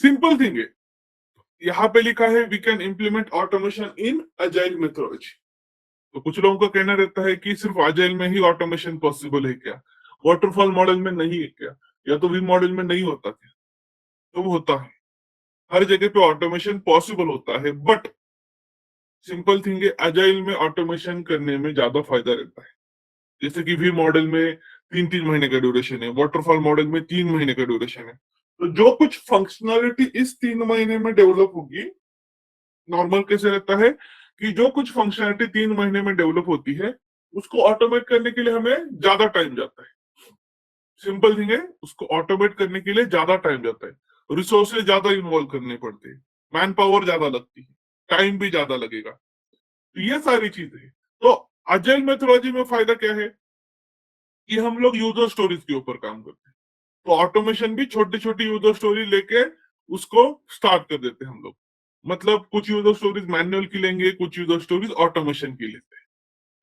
Simple thing है, यहाँ पे लिखा है we can implement automation in agile methodology. तो कुछ लोगों का कहना रहता है कि सिर्फ अजाइल में ही ऑटोमेशन पॉसिबल है क्या, वाटरफॉल मॉडल में नहीं है क्या, या तो वी मॉडल में नहीं होता क्या? तो वो होता है, हर जगह पे ऑटोमेशन पॉसिबल होता है, बट सिंपल थिंग है, अजाइल में ऑटोमेशन करने में ज्यादा फायदा रहता है। जैसे कि वी मॉडल में 3-3 महीने का ड्यूरेशन है, वाटरफॉल मॉडल में 3 महीने का ड्यूरेशन है। तो जो कुछ फंक्शनलिटी इस 3 महीने में डेवलप होगी, नॉर्मल कैसे रहता है कि जो कुछ फंक्शनलिटी 3 महीने में डेवलप होती है, उसको ऑटोमेट करने के लिए हमें ज्यादा टाइम जाता है। सिंपल थिंग है, उसको ऑटोमेट करने के लिए ज्यादा टाइम जाता है, रिसोर्सेज ज्यादा इन्वॉल्व करने पड़ते हैं, मैन पावर ज्यादा लगती है, टाइम भी ज्यादा लगेगा। तो ये सारी चीजें हैं। तो अजाइल मेथोडोलॉजी में फायदा क्या है कि हम लोग यूजर स्टोरीज के ऊपर काम करते हैं। तो ऑटोमेशन भी छोटी छोटी यूजर स्टोरी लेके उसको स्टार्ट कर देते हैं हम लोग। मतलब कुछ यूजर स्टोरीज मैनुअल की लेंगे, कुछ यूजर स्टोरीज ऑटोमेशन की लेते हैं।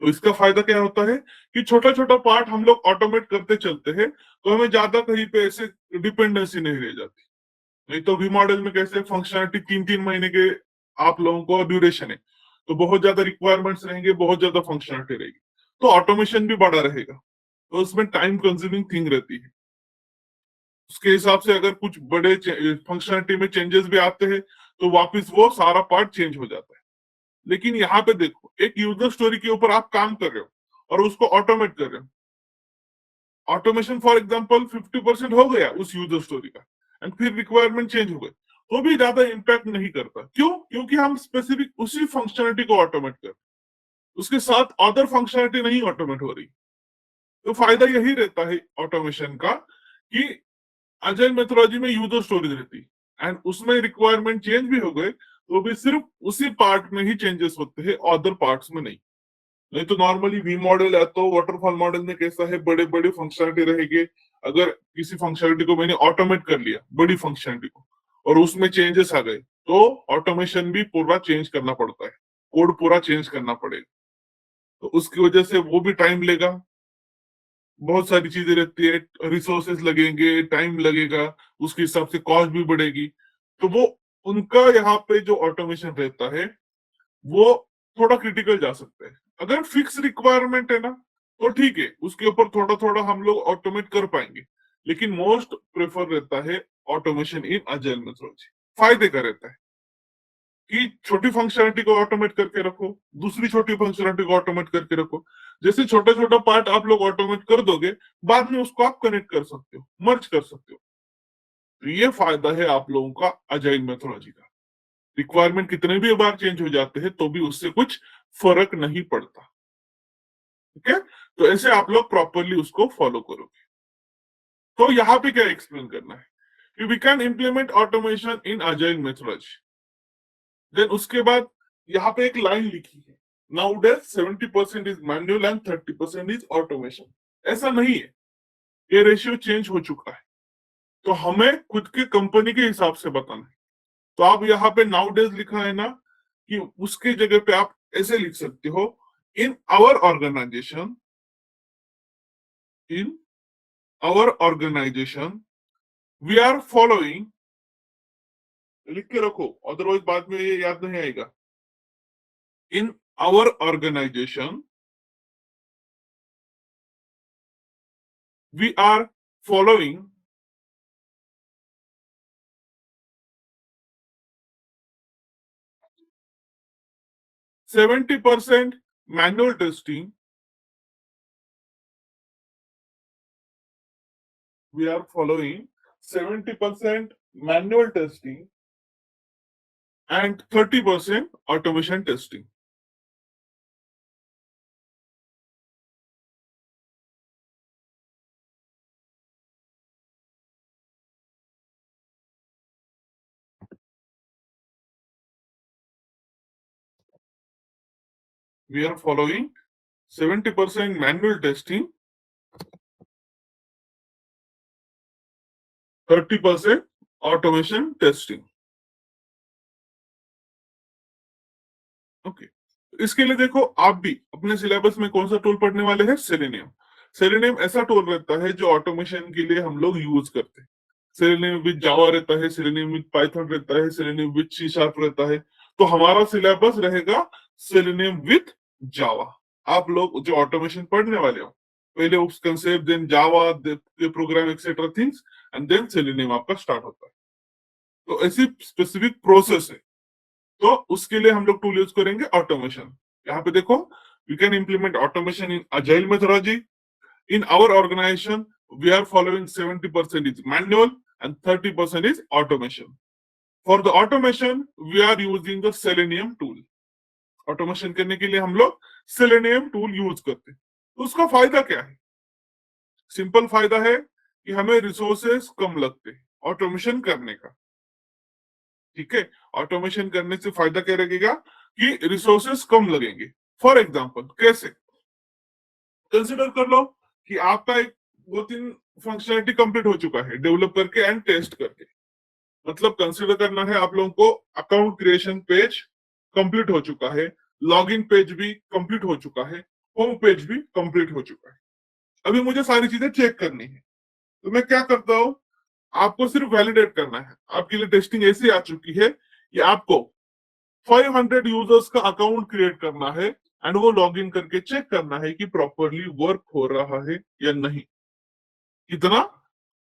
तो इसका फायदा क्या होता है कि छोटा छोटा पार्ट हम लोग ऑटोमेट करते चलते हैं, तो हमें ज्यादा कहीं पे ऐसे डिपेंडेंसी नहीं रह जाती। नहीं तो वी मॉडल में कैसे फंक्शनलिटी 3-3 महीने के आप लोगों को ड्यूरेशन है, तो बहुत ज्यादा रिक्वायरमेंट्स रहेंगे, बहुत ज्यादा फंक्शनलिटी रहेगी, तो ऑटोमेशन भी बड़ा रहेगा, तो उसमें टाइम कंज्यूमिंग थिंग रहती है। उसके हिसाब से अगर कुछ बड़े फंक्शनलिटी में चेंजेस भी आते हैं, तो वापस वो सारा पार्ट चेंज हो जाता है। लेकिन यहाँ पे देखो, एक यूजर स्टोरी के ऊपर आप काम कर रहे हो और उसको ऑटोमेट कर रहे हो। ऑटोमेशन फॉर एग्जांपल 50% हो गया उस यूजर स्टोरी का, एंड फिर रिक्वायरमेंट चेंज हो गई, तो भी ज्यादा इंपैक्ट नहीं करता। क्यों? क्योंकि हम स्पेसिफिक उसी फंक्शनलिटी को ऑटोमेट कर, उसके साथ अदर फंक्शनलिटी नहीं ऑटोमेट हो रही। तो फायदा यही रहता है ऑटोमेशन का कि अजाइल मेथोडोलॉजी में यूजर स्टोरीज रहती एंड उसमें रिक्वायरमेंट चेंज भी हो गए, तो भी सिर्फ उसी पार्ट में ही चेंजेस होते हैं, अदर पार्ट्स में नहीं। नहीं तो नॉर्मली वी मॉडल या तो वाटरफॉल मॉडल में कैसा है, बड़े बड़े फंक्शनलिटी रहेगी। अगर किसी फंक्शनलिटी को मैंने ऑटोमेट कर लिया, बड़ी फंक्शनलिटी को, और उसमें चेंजेस आ गए, तो ऑटोमेशन भी पूरा चेंज करना पड़ता है, कोड पूरा चेंज करना पड़ेगा। तो उसकी वजह से वो भी टाइम लेगा, बहुत सारी चीजें रहती है, रिसोर्सेस लगेंगे, टाइम लगेगा, उसके हिसाब से कॉस्ट भी बढ़ेगी। तो वो उनका यहाँ पे जो ऑटोमेशन रहता है, वो थोड़ा क्रिटिकल जा सकता है। अगर फिक्स रिक्वायरमेंट है ना, तो ठीक है, उसके ऊपर थोड़ा थोड़ा हम लोग ऑटोमेट कर पाएंगे। लेकिन मोस्ट प्रेफर रहता है ऑटोमेशन इन अजाइल मेथोडोलॉजी। फायदे का रहता है कि छोटी फंक्शनलिटी को ऑटोमेट करके रखो, दूसरी छोटी फंक्शनलिटी को ऑटोमेट करके रखो। जैसे छोटा छोटा पार्ट आप लोग ऑटोमेट कर दोगे, बाद में उसको आप कनेक्ट कर सकते हो, मर्ज कर सकते हो। तो ये फायदा है आप लोगों का अजाइल मेथोडोलॉजी का। रिक्वायरमेंट कितने भी बार चेंज हो जाते हैं, तो भी उससे कुछ फर्क नहीं पड़ता। ठीक है, तो ऐसे आप लोग प्रॉपरली उसको फॉलो करोगे। तो यहाँ पे क्या एक्सप्लेन करना है कि we can implement automation in agile methodology. Then उसके बाद यहाँ पे एक लाइन लिखी है, nowadays 70% is manual and 30% is automation. ऐसा नहीं है, ये रेशियो चेंज हो चुका है, तो हमें खुद की कंपनी के हिसाब से बताना है। तो आप यहाँ पे नाउडेज लिखा है ना, कि उसके जगह पे आप ऐसे लिख सकते हो, in our organisation, in our organisation we are following, लिख के रखो, अदरवाइज बाद में ये याद नहीं आएगा। In our organisation we are following 70% manual testing, we are following 70% manual testing and 30% automation testing. We are following 70% manual testing, 30% automation testing. Okay, इसके लिए देखो, आप भी अपने सिलेबस में कौन सा टूल पढ़ने वाले हैं? सेलेनियम। सेलेनियम ऐसा टूल रहता है जो ऑटोमेशन के लिए हम लोग यूज करते हैं। सेलेनियम विद जावा रहता है, सेलेनियम विद पाइथन रहता है, सेलेनियम विद सी शार्प रहता है। तो हमारा सिलेबस रहेगा सेलेनियम विद जावा। आप लोग जो ऑटोमेशन पढ़ने वाले हो, पहले उस concept, then Java, program etcetera things, and then Selenium आपका स्टार्ट होता है। तो ऐसी स्पेसिफिक प्रोसेस है। तो उसके लिए हम लोग टूल यूज करेंगे ऑटोमेशन। यहाँ पे देखो, you can implement automation in agile methodology. In our organization, we are following 70% is manual and 30% is automation. For the automation, we are using the Selenium tool. Automation करने के लिए हम लोग Selenium tool use करते हैं। तो उसका फायदा क्या है? सिंपल फायदा है कि हमें रिसोर्सेस कम लगते हैं ऑटोमेशन करने का। ठीक है, ऑटोमेशन करने से फायदा क्या रहेगा कि रिसोर्सेस कम लगेंगे। फॉर एग्जाम्पल, कैसे? कंसिडर कर लो कि आपका एक 2-3 फंक्शनलिटी कंप्लीट हो चुका है डेवलप करके एंड टेस्ट करके। मतलब कंसिडर करना है आप लोगों को, अकाउंट क्रिएशन पेज कंप्लीट हो चुका है, लॉगिन पेज भी कंप्लीट हो चुका है, होम पेज भी कंप्लीट हो चुका है। अभी मुझे सारी चीजें चेक करनी है। तो मैं क्या करता हूं, आपको सिर्फ वैलिडेट करना है। आपके लिए टेस्टिंग ऐसी आ चुकी है कि आपको 500 यूजर्स का अकाउंट क्रिएट करना है एंड वो लॉगिन करके चेक करना है कि प्रॉपरली वर्क हो रहा है या नहीं। कितना?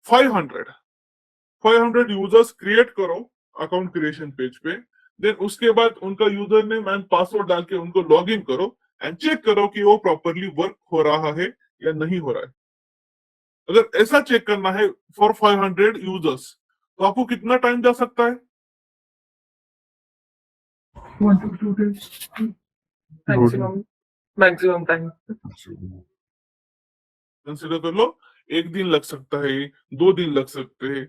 500 500 यूजर्स क्रिएट करो अकाउंट क्रिएशन पेज पे। देन उसके बाद उनका यूजर नेम एंड पासवर्ड डाल के उनको लॉग इन करो एंड चेक करो कि वो प्रॉपरली वर्क हो रहा है या नहीं हो रहा है। अगर ऐसा चेक करना है फॉर 500 यूजर्स, तो आपको कितना टाइम जा सकता है? 1 to 2 days maximum time. Consider कर लो, एक दिन लग सकता है, 2 दिन लग सकते हैं,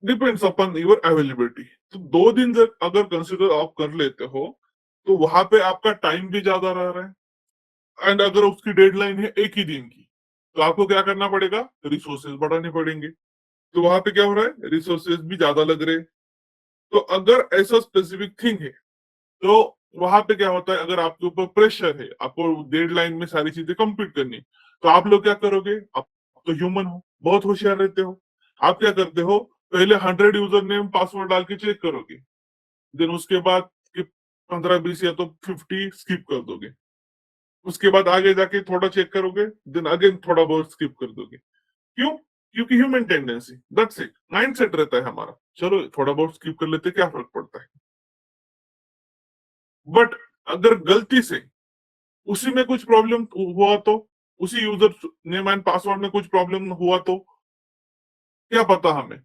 डिपेंड्स अपॉन योर अवेलेबिलिटी। तो 2 दिन अगर कंसिडर आप कर लेते हो तो वहां पे आपका टाइम भी ज्यादा रह रहा है। एंड अगर उसकी डेडलाइन है एक ही दिन की, तो आपको क्या करना पड़ेगा? रिसोर्सेज बढ़ाने पड़ेंगे। तो वहां पे क्या हो रहा है? रिसोर्सेज भी ज्यादा लग रहे हैं। तो अगर ऐसा स्पेसिफिक थिंग है, तो वहां पे क्या होता है, अगर आपके ऊपर प्रेशर है, आपको डेडलाइन में सारी चीजें कंप्लीट करनी, तो आप लोग क्या करोगे? आप तो ह्यूमन हो, बहुत होशियार रहते हो। आप क्या करते हो? पहले 100 यूजर नेम पासवर्ड डाल के चेक करोगे, देन उसके बाद 15-20 या तो 50 स्किप कर दोगे। उसके बाद आगे जाके थोड़ा चेक करोगे, देन अगेन थोड़ा बहुत स्किप कर दोगे। क्यों? क्योंकि human tendency, that's it, mindset रहता है हमारा, चलो थोड़ा बहुत स्किप कर लेते, क्या फर्क पड़ता है। बट अगर गलती से उसी में कुछ प्रॉब्लम हुआ, तो उसी यूजर नेम एंड पासवर्ड में कुछ प्रॉब्लम हुआ, तो क्या पता हमें।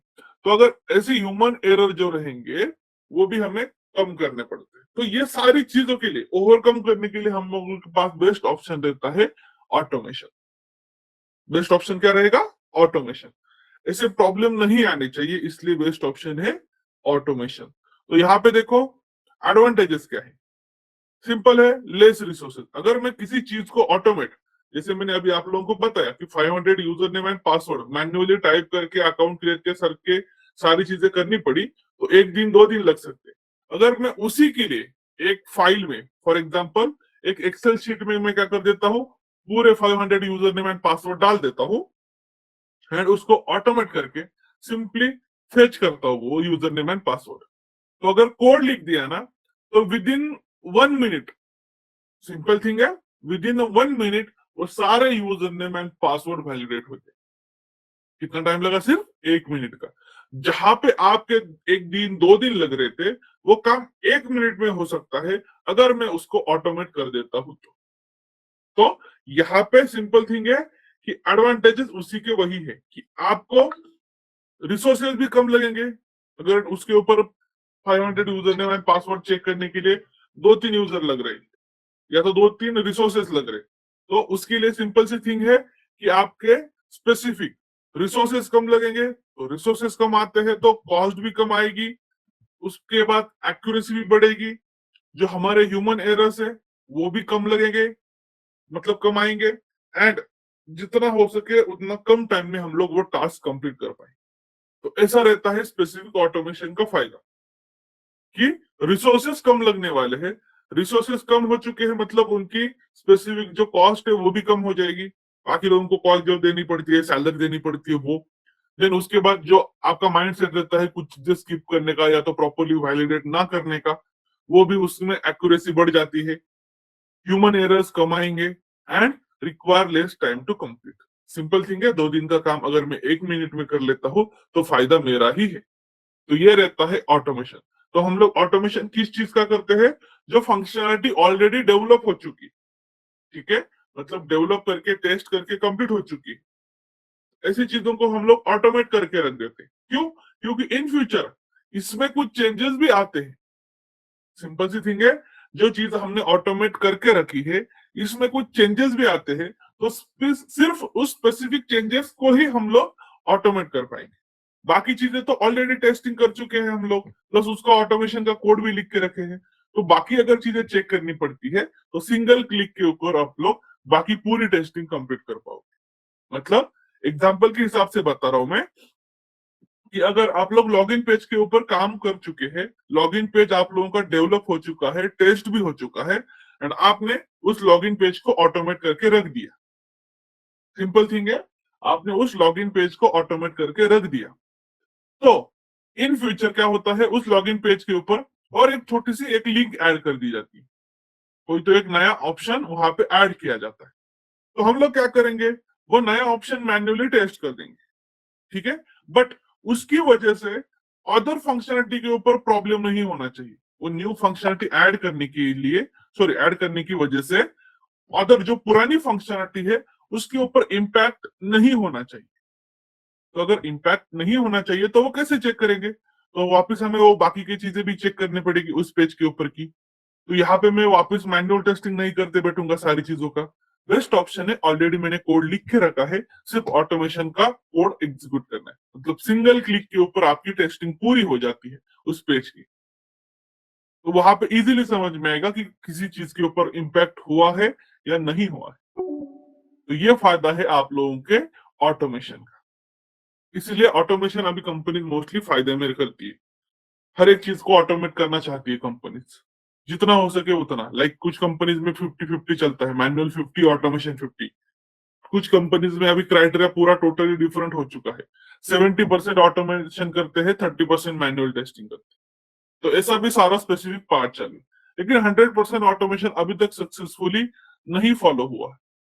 तो अगर ऐसे ह्यूमन एरर जो रहेंगे, वो भी हमें कम करने पड़ते हैं। तो ये सारी चीजों के लिए, ओवरकम करने के लिए हम लोगों के पास बेस्ट ऑप्शन रहता है ऑटोमेशन। बेस्ट ऑप्शन क्या रहेगा? ऑटोमेशन। ऐसे प्रॉब्लम नहीं आनी चाहिए, इसलिए बेस्ट ऑप्शन है ऑटोमेशन। तो यहाँ पे देखो एडवांटेजेस क्या है। सिंपल है, लेस रिसोर्सेज। अगर मैं किसी चीज को ऑटोमेट, जैसे मैंने अभी आप लोगों को बताया कि 500 user name and password manually type करके अकाउंट क्रिएट के सर के सारी चीजें करनी पड़ी, तो एक दिन 2 दिन लग सकते। अगर मैं उसी के लिए एक फाइल में, फॉर एग्जाम्पल एक एक्सेल शीट में मैं क्या कर देता हूँ, पूरे 500 यूजर नेम एंड पासवर्ड डाल देता हूँ एंड उसको ऑटोमेट करके सिंपली फेच करता हूँ वो यूजर नेम एंड पासवर्ड। तो अगर कोड लिख दिया ना, तो with in 1 minute, simple thing है, विद इन 1 मिनट वो सारे user name and password validate हो गए। कितना टाइम लगा? सिर्फ 1 मिनट का। जहां पे आपके 1 दिन 2 दिन लग रहे थे, वो काम 1 मिनट में हो सकता है अगर मैं उसको ऑटोमेट कर देता हूं तो यहाँ पे सिंपल थिंग है कि एडवांटेजेस उसी के वही है कि आपको रिसोर्सेज भी कम लगेंगे। अगर उसके ऊपर 500 user name and password check करने के लिए 2-3 यूजर लग रहे, या तो 2-3 रिसोर्सेस लग रहे, तो उसके लिए सिंपल सी थिंग है कि आपके स्पेसिफिक रिसोर्सेस कम लगेंगे। तो रिसोर्सेस कम आते हैं तो कॉस्ट भी कम आएगी, उसके बाद एक्यूरेसी भी बढ़ेगी, जो हमारे ह्यूमन एरर्स है वो भी कम लगेंगे, मतलब कम आएंगे, एंड जितना हो सके उतना कम टाइम में हम लोग वो टास्क कंप्लीट कर पाए। तो ऐसा रहता है स्पेसिफिक ऑटोमेशन का फायदा कि रिसोर्सेस कम लगने वाले हैं। रिसोर्सेस कम हो चुके हैं मतलब उनकी स्पेसिफिक जो कॉस्ट है वो भी कम हो जाएगी। बाकी लोगों को कॉस्ट जो देनी पड़ती है, सैलरी देनी पड़ती है, वो देन उसके बाद जो आपका माइंड सेट रहता है कुछ चीजें स्किप करने का या तो प्रॉपरली वैलिडेट ना करने का, वो भी उसमें एक्यूरेसी बढ़ जाती है। ह्यूमन एरर्स कम आएंगे and require less time to complete. Simple thing है, 2 दिन का काम अगर मैं 1 मिनट में कर लेता हूँ तो फायदा मेरा ही है। तो ये रहता है ऑटोमेशन। तो हम लोग ऑटोमेशन किस चीज का करते हैं? जो फंक्शनलिटी ऑलरेडी डेवलप हो चुकी, ठीक है, मतलब डेवलप करके टेस्ट करके कंप्लीट हो चुकी, ऐसी चीजों को हम लोग ऑटोमेट करके रख देते हैं। क्यों? क्योंकि इन फ्यूचर इसमें कुछ चेंजेस भी आते हैं। सिंपल सी थिंग है, जो चीज हमने ऑटोमेट करके रखी है इसमें कुछ चेंजेस भी आते हैं, तो सिर्फ उस स्पेसिफिक चेंजेस को ही हम लोग ऑटोमेट कर पाएंगे। बाकी चीजें तो ऑलरेडी टेस्टिंग कर चुके हैं हम लोग, प्लस उसका ऑटोमेशन का कोड भी लिख के रखे हैं। तो बाकी अगर चीजें चेक करनी पड़ती है तो सिंगल क्लिक के ऊपर आप लोग बाकी पूरी टेस्टिंग कंप्लीट कर पाओगे। मतलब एग्जाम्पल के हिसाब से बता रहा हूं मैं कि अगर आप लोग लॉगिन पेज के ऊपर काम कर चुके हैं, लॉगिन पेज आप लोगों का डेवलप हो चुका है, टेस्ट भी हो चुका है, एंड आपने उस लॉगिन पेज को ऑटोमेट करके रख दिया। सिंपल थिंग है, आपने उस लॉगिन पेज को ऑटोमेट करके रख दिया, तो इन फ्यूचर क्या होता है, उस लॉगिन पेज के ऊपर और एक छोटी सी एक लिंक ऐड कर दी जाती है, कोई तो एक नया ऑप्शन वहां पे ऐड किया जाता है। तो हम लोग क्या करेंगे, वो नया ऑप्शन मैन्युअली टेस्ट कर देंगे, ठीक है, बट उसकी वजह से अदर फंक्शनलिटी के ऊपर प्रॉब्लम नहीं होना चाहिए। वो न्यू फंक्शनलिटी ऐड करने के लिए, सॉरी ऐड करने की वजह से अदर जो पुरानी फंक्शनलिटी है उसके ऊपर इम्पैक्ट नहीं होना चाहिए। तो अगर इम्पैक्ट नहीं होना चाहिए तो वो कैसे चेक करेंगे? तो वापस हमें वो बाकी की चीजें भी चेक करनी पड़ेगी उस पेज के ऊपर की। तो यहाँ पे मैं वापस मैनुअल टेस्टिंग नहीं करते बैठूंगा सारी चीजों का। बेस्ट ऑप्शन है, ऑलरेडी मैंने कोड लिख के रखा है, सिर्फ ऑटोमेशन का कोड एग्जीक्यूट करना है। मतलब सिंगल क्लिक के ऊपर आपकी टेस्टिंग पूरी हो जाती है उस पेज की। तो वहां पे इजीली समझ में आएगा कि किसी चीज के ऊपर इम्पैक्ट हुआ है या नहीं हुआ है। तो ये फायदा है आप लोगों के ऑटोमेशन का। इसलिए ऑटोमेशन अभी कंपनी मोस्टली फायदे में करती है। हर एक चीज को ऑटोमेट करना चाहती है कंपनीज, जितना हो सके उतना। लाइक कुछ कंपनीज में 50-50 चलता है, मैनुअल 50 ऑटोमेशन 50। कुछ कंपनीज में अभी क्राइटेरिया पूरा टोटली डिफरेंट हो चुका है, 70% ऑटोमेशन करते हैं, 30% मैनुअल टेस्टिंग करते हैं। तो ऐसा भी सारा स्पेसिफिक पार्ट चले, लेकिन 100% ऑटोमेशन अभी तक सक्सेसफुली नहीं फॉलो हुआ।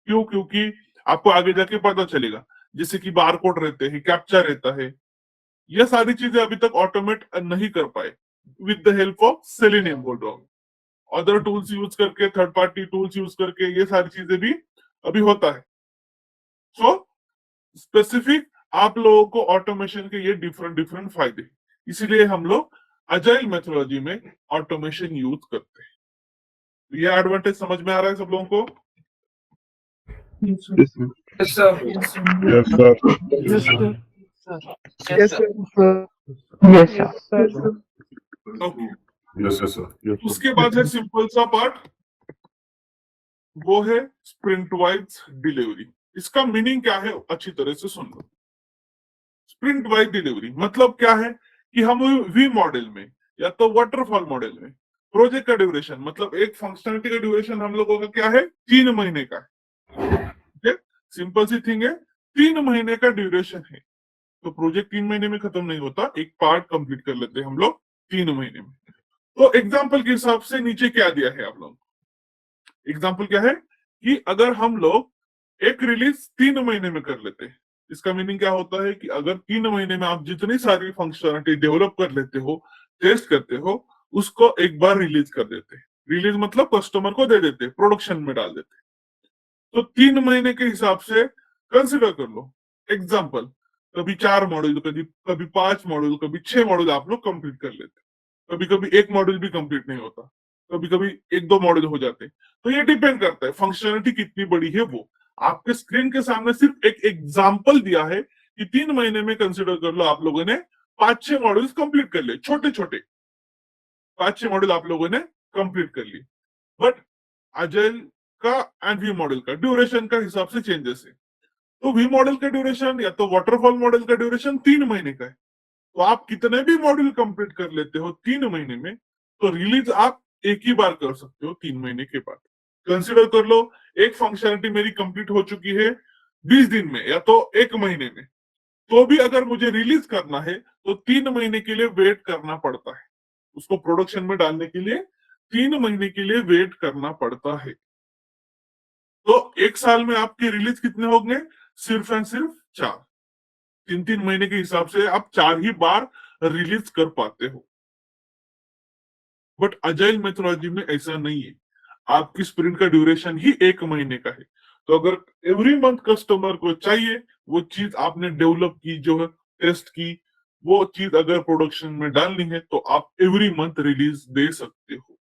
क्यों? क्योंकि आपको आगे जाके पता चलेगा, जैसे कि बारकोड रहते हैं, कैप्चा रहता है, ये सारी चीजें अभी तक ऑटोमेट नहीं कर पाए with the help of selenium बोल रहा हूँ। अदर टूल्स यूज करके, थर्ड पार्टी टूल्स यूज करके ये सारी चीजें भी अभी होता है। सो स्पेसिफिक आप लोगों को ऑटोमेशन के ये डिफरेंट डिफरेंट फायदे, इसीलिए हम लोग अजाइल मेथोडोलॉजी में ऑटोमेशन यूज करते हैं। ये एडवांटेज समझ में आ रहा है सब लोगों को? Yes, sir. Yes, sir. Yes, sir. Yes, sir. Yes, sir. Yes, sir. Yes, sir. Okay, Yes, yes, sir. Yes, sir. उसके बाद है सिंपल सा पार्ट, वो है स्प्रिंट वाइज डिलीवरी। इसका मीनिंग क्या है अच्छी तरह से सुन लो। स्प्रिंट वाइज डिलीवरी मतलब क्या है कि हम वी मॉडल में या तो वाटरफॉल मॉडल में प्रोजेक्ट का ड्यूरेशन, मतलब एक फंक्शनलिटी का ड्यूरेशन हम लोगों का क्या है, 3 महीने का है। सिंपल सी थिंग है, 3 महीने का ड्यूरेशन है। तो प्रोजेक्ट 3 महीने में खत्म नहीं होता, एक पार्ट कंप्लीट कर लेते हैं हम लोग 3 महीने में। तो एग्जाम्पल के हिसाब से नीचे क्या दिया है आप लोग, एग्जाम्पल क्या है कि अगर हम लोग एक रिलीज 3 महीने में कर लेते हैं, इसका मीनिंग क्या होता है कि अगर 3 महीने में आप जितनी सारी फंक्शनलिटी डेवलप कर लेते हो, टेस्ट करते हो, उसको एक बार रिलीज कर देते हैं। रिलीज मतलब कस्टमर को दे देते, प्रोडक्शन में डाल देते। तो 3 महीने के हिसाब से कंसिडर कर लो। एग्जाम्पल, कभी 4 मॉड्यूल, कभी 5 मॉड्यूल, कभी 6 मॉड्यूल आप लोग कंप्लीट कर लेते। कभी कभी एक मॉड्यूल भी कंप्लीट नहीं होता, कभी कभी 1-2 मॉड्यूल हो जाते। तो ये डिपेंड करता है फंक्शनलिटी कितनी बड़ी है। वो आपके स्क्रीन के सामने सिर्फ एक एग्जाम्पल दिया है कि 3 महीने में कंसिडर कर लो आप लोगों ने 5-6 मॉड्यूल्स कंप्लीट कर लिए, छोटे छोटे 5-6 मॉड्यूल आप लोगों ने कंप्लीट कर लिए। बट अजाइल का एंड वी मॉडल का ड्यूरेशन का हिसाब से चेंजेस है। तो वी मॉडल का ड्यूरेशन या तो वाटरफॉल मॉडल का ड्यूरेशन 3 महीने का है। तो आप कितने भी मॉड्यूल कंप्लीट कर लेते हो 3 महीने में, तो रिलीज आप एक ही बार कर सकते हो 3 महीने के बाद। कंसिडर कर लो, एक फंक्शनलिटी मेरी कंप्लीट हो चुकी है 20 दिन में या तो 1 महीने में, तो भी अगर मुझे रिलीज करना है तो 3 महीने के लिए वेट करना पड़ता है। उसको प्रोडक्शन में डालने के लिए 3 महीने के लिए वेट करना पड़ता है। तो 1 साल में आपके रिलीज कितने होंगे? सिर्फ एंड सिर्फ 4। 3-3 महीने के हिसाब से आप 4 ही बार रिलीज कर पाते हो। बट अजाइल मेथोडोलॉजी में ऐसा नहीं है। आपकी स्प्रिंट का ड्यूरेशन ही 1 महीने का है। तो अगर एवरी मंथ कस्टमर को चाहिए वो चीज आपने डेवलप की, जो है टेस्ट की, वो चीज अगर प्रोडक्शन में डालनी है तो आप एवरी मंथ रिलीज दे सकते हो।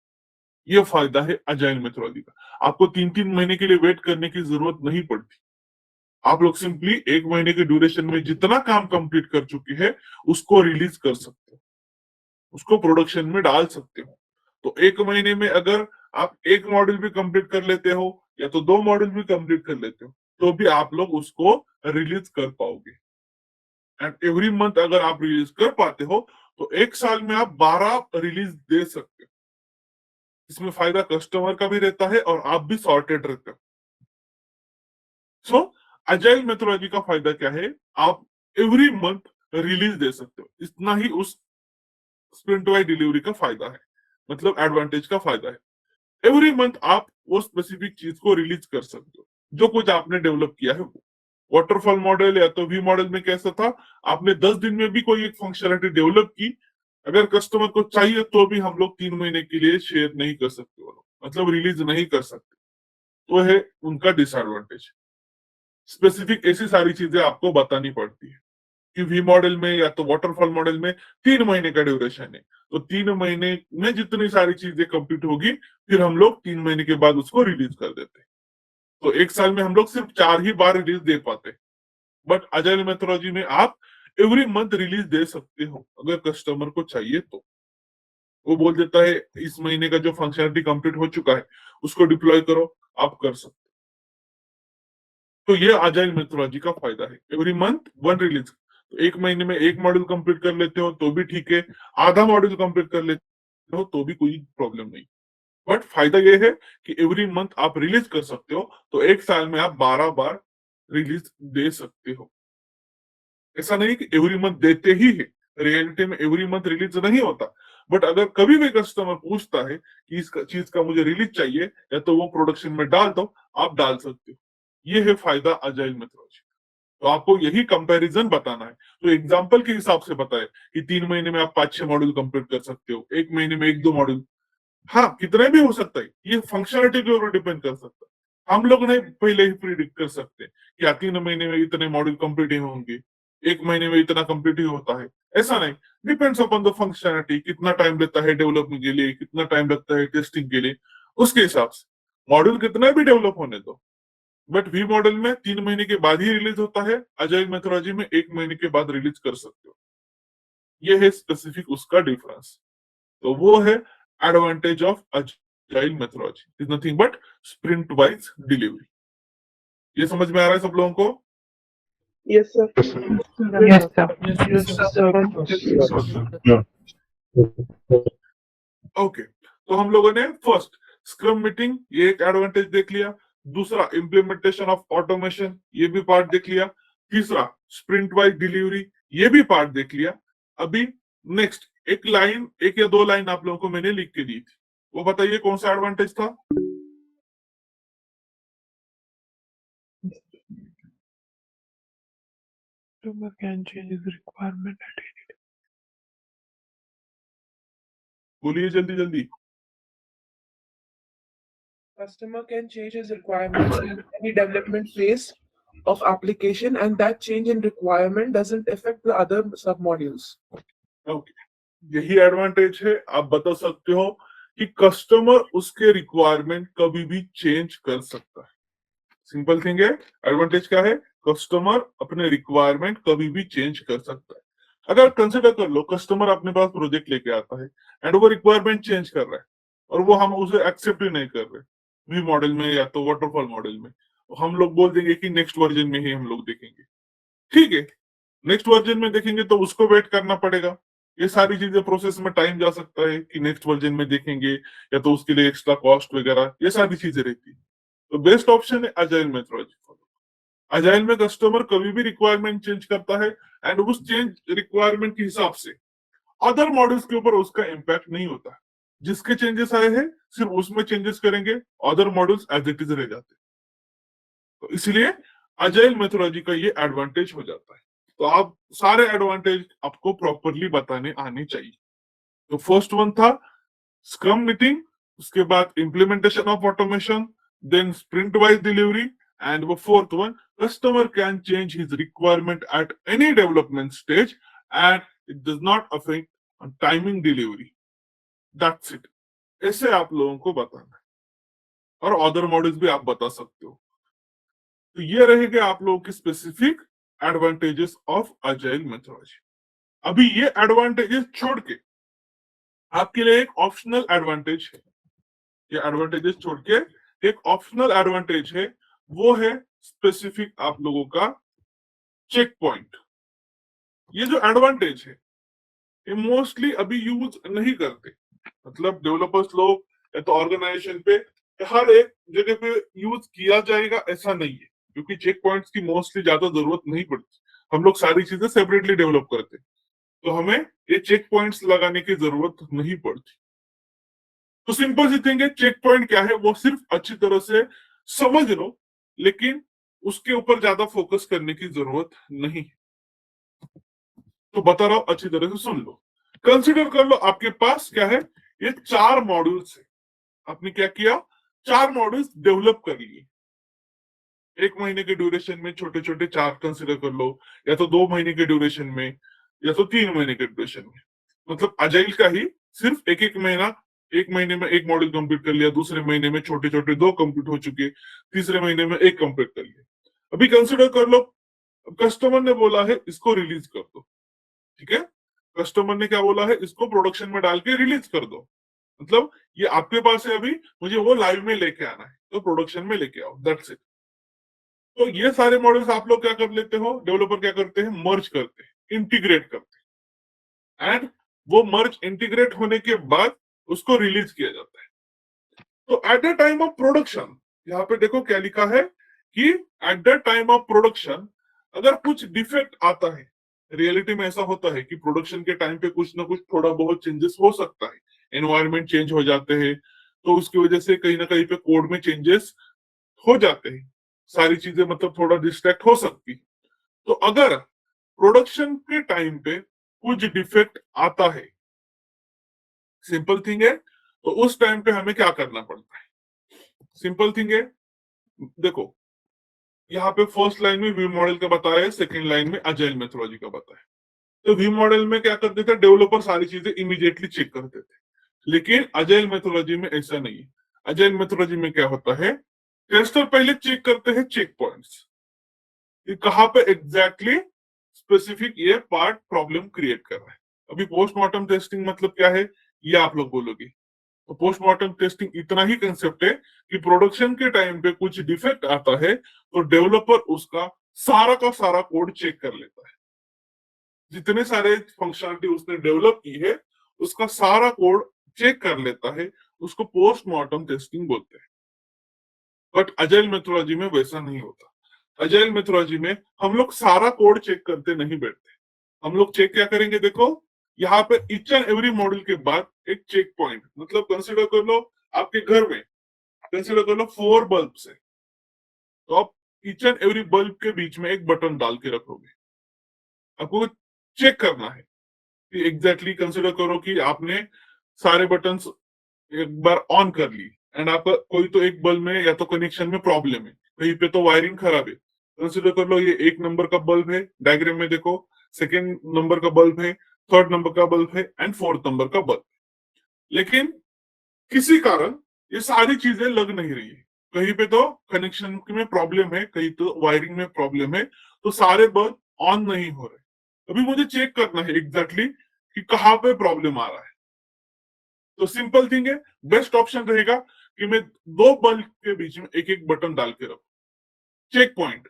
ये फायदा है अजाइल मेथोडोलॉजी का। आपको 3-3 महीने के लिए वेट करने की जरूरत नहीं पड़ती। आप लोग सिंपली 1 महीने के ड्यूरेशन में जितना काम कंप्लीट कर चुके हैं उसको रिलीज कर सकते हो, उसको प्रोडक्शन में डाल सकते हो। तो 1 महीने में अगर आप एक मॉड्यूल भी कंप्लीट कर लेते हो या तो 2 मॉड्यूल भी कंप्लीट कर लेते हो तो भी आप लोग उसको रिलीज कर पाओगे। एंड एवरी मंथ अगर आप रिलीज कर पाते हो तो 1 साल में आप 12 रिलीज दे सकते हो। इसमें फायदा कस्टमर का भी रहता है और आप भी सॉर्टेड रहते हो। सो अजाइल मेथोडोलॉजी का फायदा क्या है? आप एवरी मंथ रिलीज दे सकते हो। इतना ही उस स्प्रिंट वाइज डिलीवरी का फायदा है, मतलब एडवांटेज का फायदा है। एवरी मंथ आप वो स्पेसिफिक चीज को रिलीज कर सकते हो जो कुछ आपने डेवलप किया है वो। वाटरफॉल मॉडल या तो वी मॉडल में कैसा था, आपने 10 दिन में भी कोई एक फंक्शनलिटी डेवलप की, अगर कस्टमर को चाहिए तो भी हम लोग 3 महीने के लिए शेयर नहीं कर सकते, वो लोग मतलब रिलीज नहीं कर सकते। तो है उनका डिसएडवांटेज। स्पेसिफिक ऐसी सारी चीजें आपको बतानी पड़ती है कि वी मॉडल में या तो वाटरफॉल मॉडल में 3 महीने का ड्यूरेशन है, तो 3 महीने में जितनी सारी चीजें कंप्लीट होगी फिर हम लोग 3 महीने के बाद उसको रिलीज कर देते हैं। तो 1 साल में हम लोग सिर्फ 4 ही बार रिलीज दे पाते। बट अजाइल मेथोडोलॉजी में आप एवरी मंथ रिलीज दे सकते हो अगर कस्टमर को चाहिए तो। वो बोल देता है इस महीने का जो फंक्शनलिटी कंप्लीट हो चुका है उसको डिप्लॉय करो, आप कर सकते। तो ये अजाइल मेथोडोलॉजी का फायदा है। Every month 1 release. तो 1 महीने में एक मॉड्यूल कंप्लीट कर लेते हो तो भी ठीक है, आधा मॉड्यूल कंप्लीट कर लेते हो तो भी कोई प्रॉब्लम नहीं। बट फायदा ये है कि एवरी मंथ आप रिलीज कर सकते हो, तो 1 साल में आप 12 बार रिलीज दे सकते हो। ऐसा नहीं कि एवरी मंथ देते ही है, रियलिटी में एवरी मंथ रिलीज नहीं होता। बट अगर कभी भी कस्टमर पूछता है कि इस चीज का मुझे रिलीज चाहिए या तो वो प्रोडक्शन में डाल दो, आप डाल सकते हो। ये है फायदा अजाइल मेथोडोलॉजी। तो आपको यही कंपैरिजन बताना है। तो एग्जांपल के हिसाब से बताए कि 3 महीने में आप 5-6 मॉड्यूल कंप्लीट कर सकते हो, 1 महीने में 1-2 मॉड्यूल, हाँ कितने भी हो सकता है, ये फंक्शनलिटी के ऊपर डिपेंड कर सकता है। हम लोग नहीं पहले ही प्रिडिक्ट कर सकते कि 3 महीने में इतने मॉड्यूल कंप्लीट ही होंगे, 1 महीने में इतना कंप्लीट ही होता है, ऐसा नहीं। डिपेंड्स अपॉन द फंक्शनलिटी, कितना टाइम लगता है डेवलपमेंट के लिए, कितना टाइम लगता है टेस्टिंग के लिए, उसके हिसाब से मॉड्यूल कितना भी डेवलप होने दो। बट वी मॉडल में 3 महीने के बाद ही रिलीज होता है, अजाइल मेथोडोलॉजी में 1 महीने के बाद रिलीज कर सकते हो। ये है स्पेसिफिक उसका डिफरेंस। तो वो है advantage of agile methodology, is nothing but sprint wise delivery. ये समझ में आ रहा है सब लोगों को? Yes, sir. Yes, sir. Yes, sir. Okay, तो हम लोगों ने फर्स्ट स्क्रम मीटिंग, ये एक एडवांटेज देख लिया। दूसरा इम्प्लीमेंटेशन ऑफ ऑटोमेशन, ये भी पार्ट देख लिया। तीसरा स्प्रिंट वाइज डिलीवरी, ये भी पार्ट देख लिया। अभी नेक्स्ट एक लाइन, 1 या 2 लाइन आप लोगों को मैंने लिख के दी थी, वो बताइए कौन सा एडवांटेज था? Customer can change his requirement at any बोलिए जल्दी जल्दी। Customer can change his requirements in any development phase of application, and that change in requirement doesn't affect the other submodules. Okay, यही एडवांटेज है। आप बता सकते हो कि कस्टमर उसके रिक्वायरमेंट कभी भी चेंज कर सकता है। सिंपल थिंग है। एडवांटेज क्या है? कस्टमर अपने रिक्वायरमेंट कभी भी चेंज कर सकता है। अगर कंसिडर कर लो कस्टमर अपने पास प्रोजेक्ट लेके आता है एंड वो रिक्वायरमेंट चेंज कर रहा है और वो हम उसे एक्सेप्ट ही नहीं कर रहे वी मॉडल में या तो वाटरफॉल मॉडल में, तो हम लोग बोल देंगे कि नेक्स्ट वर्जन में ही हम लोग देखेंगे। ठीक है, नेक्स्ट वर्जन में देखेंगे तो उसको वेट करना पड़ेगा। ये सारी चीजें प्रोसेस में टाइम जा सकता है कि नेक्स्ट वर्जन में देखेंगे या तो उसके लिए एक्स्ट्रा कॉस्ट वगैरह, ये सारी चीजें रहती है। तो बेस्ट ऑप्शन है अजाइल मेथोडोलॉजी। अजाइल में कस्टमर कभी भी रिक्वायरमेंट चेंज करता है एंड उस चेंज रिक्वायरमेंट के हिसाब से अदर मॉड्यूल्स के ऊपर उसका इम्पैक्ट नहीं होता। जिसके चेंजेस आए हैं सिर्फ उसमें चेंजेस करेंगे, other modules as it is रह जाते। तो इसलिए अजाइल मेथोडोलॉजी का ये एडवांटेज हो जाता है। तो आप सारे एडवांटेज आपको प्रॉपरली बताने आने चाहिए। तो फर्स्ट वन था स्क्रम मीटिंग, उसके बाद implementation of automation, then sprint wise delivery, and वो fourth one customer can change his requirement at any development stage and it does not affect timing delivery. That's it. ऐसे आप लोगों को बताना है, और अदर मॉड्यूल्स भी आप बता सकते हो। तो ये रहेंगे आप लोगों की specific advantages of agile methodology. अभी ये एडवांटेजेस छोड़ के आपके लिए एक ऑप्शनल एडवांटेज है। ये एडवांटेजेस छोड़ के एक ऑप्शनल एडवांटेज है, वो है स्पेसिफिक आप लोगों का चेक पॉइंट। ये जो एडवांटेज है ये मोस्टली अभी यूज नहीं करते। मतलब डेवलपर्स लोग या तो ऑर्गेनाइजेशन पे हर एक जगह पे यूज किया जाएगा ऐसा नहीं है, क्योंकि चेक पॉइंट्स की मोस्टली ज्यादा जरूरत नहीं पड़ती। हम लोग सारी चीजें सेपरेटली डेवलप करते, तो हमें ये चेक पॉइंट्स लगाने की जरूरत नहीं पड़ती। तो सिंपल सी थिंग है, चेक पॉइंट क्या है वो सिर्फ अच्छी तरह से समझ लो, लेकिन उसके ऊपर ज्यादा फोकस करने की जरूरत नहीं। तो बता रहा हूं, अच्छी तरह से सुन लो। कंसिडर कर लो आपके पास क्या है, ये 4 मॉड्यूल्स है। आपने क्या किया, 4 मॉड्यूल्स डेवलप कर लिए। 1 महीने के ड्यूरेशन में छोटे छोटे 4 कंसिडर कर लो, या तो 2 महीने के ड्यूरेशन में, या तो 3 महीने के ड्यूरेशन में। मतलब अजाइल का ही सिर्फ एक महीना, 1 महीने में 1 मॉड्यूल कंप्लीट कर लिया, दूसरे महीने में छोटे छोटे 2 कंप्लीट हो चुके, तीसरे महीने में 1 कंप्लीट कर लिया। अभी कंसिडर कर लो कस्टमर ने बोला है इसको रिलीज कर दो, ठीक है। कस्टमर ने क्या बोला है, इसको प्रोडक्शन में डाल के रिलीज कर दो। मतलब ये आपके पास है, अभी मुझे वो लाइव में लेके आना है, तो प्रोडक्शन में लेके आओ, दैट्स इट। तो ये सारे मॉडल्स आप लोग क्या कर लेते हो, डेवलपर क्या करते हैं, मर्ज करते हैं, इंटीग्रेट करते हैं, एंड वो मर्ज इंटीग्रेट होने के बाद उसको रिलीज किया जाता है। तो eight the time of production, यहाँ पे देखो क्या लिखा है कि eight the time of production अगर कुछ डिफेक्ट आता है, रियलिटी में ऐसा होता है कि प्रोडक्शन के टाइम पे कुछ ना कुछ थोड़ा बहुत चेंजेस हो सकता है, एनवायरनमेंट चेंज हो जाते हैं, तो उसकी वजह से कहीं ना कहीं पे कोड में चेंजेस हो जाते हैं, सारी चीजें मतलब थोड़ा डिस्ट्रैक्ट हो सकती। तो अगर प्रोडक्शन के टाइम पे कुछ डिफेक्ट आता है, सिंपल थिंग है, तो उस टाइम पे हमें क्या करना पड़ता है। सिंपल थिंग है, देखो यहाँ पे फर्स्ट लाइन में वी मॉडल का बताया है, सेकंड लाइन में अजाइल मेथोडोलॉजी का बताया। तो वी मॉडल में क्या करते थे, डेवलपर सारी चीजें इमीडिएटली चेक करते थे, लेकिन अजाइल मेथोडोलॉजी में ऐसा नहीं है। अजाइल मेथोडोलॉजी में क्या होता है, टेस्टर पहले चेक करते हैं चेक पॉइंट्स, कि कहाँ पे एग्जैक्टली स्पेसिफिक ये पार्ट प्रॉब्लम क्रिएट कर रहा है। अभी पोस्टमार्टम टेस्टिंग मतलब क्या है, ये आप लोग बोलोगे। तो पोस्टमार्टम टेस्टिंग इतना ही कंसेप्ट है कि प्रोडक्शन के टाइम पे कुछ डिफेक्ट आता है, तो डेवलपर उसका सारा का सारा कोड चेक कर लेता है। जितने सारे फंक्शनलिटी उसने डेवलप की है, उसका सारा कोड चेक कर लेता है, उसको पोस्टमार्टम टेस्टिंग बोलते हैं। बट अजाइल मेथोडोलॉजी में वैसा नहीं होता। अजाइल मेथोडोलॉजी में हम लोग सारा कोड चेक करते नहीं बैठते। हम लोग चेक क्या करेंगे, देखो यहाँ पे ईच एंड एवरी मॉड्यूल के बाद एक चेक पॉइंट, मतलब कंसीडर कर लो आपके घर में कंसीडर कर लो 4 बल्ब है, तो आप ईच एंड एवरी बल्ब के बीच में एक बटन डाल के रखोगे। आपको चेक करना है कि एग्जैक्टली कंसीडर करो कि आपने सारे बटन्स एक बार ऑन कर ली, एंड आपका कोई तो एक बल्ब में या तो कनेक्शन में प्रॉब्लम है, कहीं पे तो वायरिंग खराब है। कंसीडर कर लो ये 1 नंबर का बल्ब है, डायग्राम में देखो, सेकेंड नंबर का बल्ब है, थर्ड नंबर का बल्ब है, एंड फोर्थ नंबर का बल्ब। लेकिन किसी कारण ये सारी चीजें लग नहीं रही है, कहीं पे तो कनेक्शन में प्रॉब्लम है, कहीं तो वायरिंग में प्रॉब्लम है, तो सारे बल्ब ऑन नहीं हो रहे। अभी मुझे चेक करना है एग्जैक्टली कि कहाँ पे प्रॉब्लम आ रहा है। तो सिंपल थिंग है, बेस्ट ऑप्शन रहेगा कि मैं 2 बल्ब के बीच में एक एक बटन डाल के रखूं, चेक पॉइंट।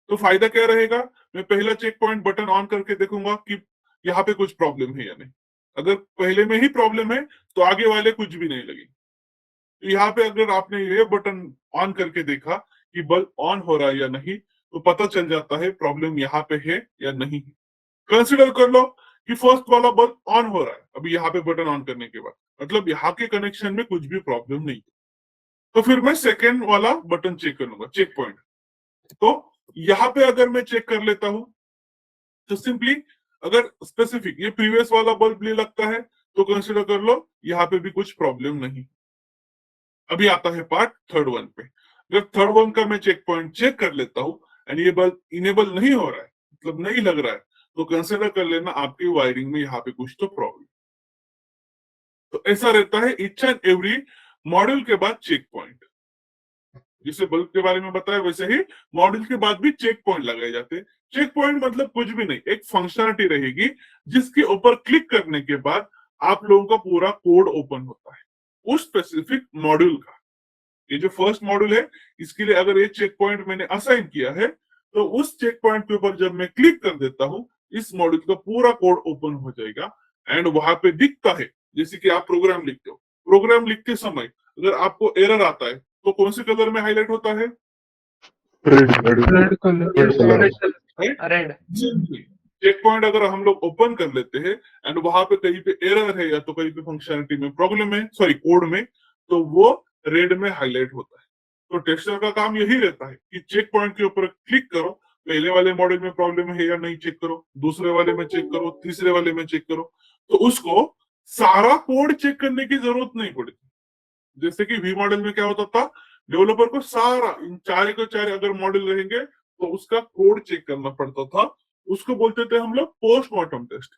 तो फायदा क्या रहेगा, मैं पहला चेक पॉइंट बटन ऑन करके देखूंगा कि यहाँ पे कुछ प्रॉब्लम है या नहीं। अगर पहले में ही प्रॉब्लम है तो आगे वाले कुछ भी नहीं लगेंगे। तो यहाँ पे अगर आपने ये बटन ऑन करके देखा कि बल्ब ऑन हो रहा है या नहीं, तो पता चल जाता है प्रॉब्लम यहाँ पे है या नहीं है। कंसिडर कर लो कि फर्स्ट वाला बल्ब ऑन हो रहा है अभी यहाँ पे बटन ऑन करने के बाद, मतलब यहाँ के कनेक्शन में कुछ भी प्रॉब्लम नहीं है। तो फिर मैं सेकेंड वाला बटन चेक कर लूंगा, चेक पॉइंट। तो यहाँ पे अगर मैं चेक कर लेता हूं तो सिंपली अगर स्पेसिफिक ये प्रीवियस वाला बल्ब नहीं लगता है तो कंसिडर कर लो यहाँ पे भी कुछ प्रॉब्लम नहीं। अभी आता है पार्ट थर्ड वन पे। अगर थर्ड वन का मैं चेक पॉइंट चेक कर लेता हूँ एंड ये बल्ब इनेबल नहीं हो रहा है, मतलब नहीं लग रहा है, तो कंसिडर कर लेना आपकी वायरिंग में यहाँ पे कुछ तो प्रॉब्लम। तो ऐसा रहता है ईच एंड एवरी मॉड्यूल के बाद चेक पॉइंट। जिसे बल्ब के बारे में बताया वैसे ही मॉड्यूल के बाद भी चेक पॉइंट लगाए जाते हैं। चेक पॉइंट मतलब कुछ भी नहीं, एक फंक्शनलिटी रहेगी जिसके ऊपर क्लिक करने के बाद आप लोगों का पूरा कोड ओपन होता है उस स्पेसिफिक मॉड्यूल का। ये जो फर्स्ट मॉड्यूल है इसके लिए अगर ये चेक पॉइंट मैंने असाइन किया है तो उस चेक पॉइंट के ऊपर जब मैं क्लिक कर देता हूं इस मॉड्यूल का पूरा कोड ओपन हो जाएगा एंड वहां पे दिखता है। जैसे कि आप प्रोग्राम लिखते हो, प्रोग्राम लिखते समय अगर आपको एरर आता है तो कौन से कलर में हाईलाइट होता है? Red red colour. Red. Check point अगर हम लोग ओपन कर लेते हैं एंड वहां पे कहीं पे एरर है या तो कहीं पे फंक्शनलिटी में प्रॉब्लम है, सॉरी कोड में, तो वो रेड में हाईलाइट होता है। तो टेस्टर का काम यही रहता है कि चेक पॉइंट के ऊपर क्लिक करो, पहले वाले मॉडल में प्रॉब्लम है या नहीं चेक करो, दूसरे वाले में चेक करो, तीसरे वाले में चेक करो। तो उसको सारा कोड चेक करने की जरूरत नहीं पड़ती। जैसे कि वी मॉडल में क्या होता था, डेवलपर को सारा इन चार के चार अगर मॉडल रहेंगे तो उसका कोड चेक करना पड़ता था, उसको बोलते थे हम लोग पोस्टमार्टम टेस्ट।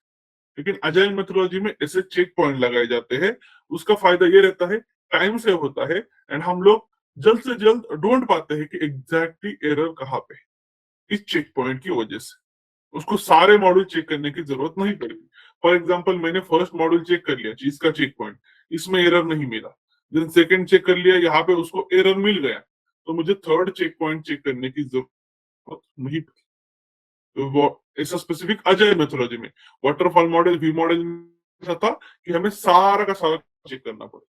लेकिन अजाइल मेथोडोलॉजी में ऐसे चेक पॉइंट लगाए जाते हैं। उसका फायदा ये रहता है टाइम सेव होता है एंड हम लोग जल्द से जल्द ढूंढ पाते हैं कि एग्जैक्टली एरर कहाँ पे, इस चेक पॉइंट की वजह से उसको सारे मॉड्यूल चेक करने की जरूरत नहीं पड़ती। फॉर एग्जाम्पल मैंने फर्स्ट मॉड्यूल चेक कर लिया, चीज का चेक पॉइंट, इसमें एरर नहीं मिला, देन सेकंड चेक कर लिया, यहाँ पे उसको एरर मिल गया, तो मुझे थर्ड चेक पॉइंट चेक करने की जरूरत नहीं पड़ती। तो वो ऐसा स्पेसिफिक अजाइल मेथोडोलॉजी में, वाटरफॉल मॉडल, वी मॉडल में था कि हमें सारा का सारा चेक करना पड़े,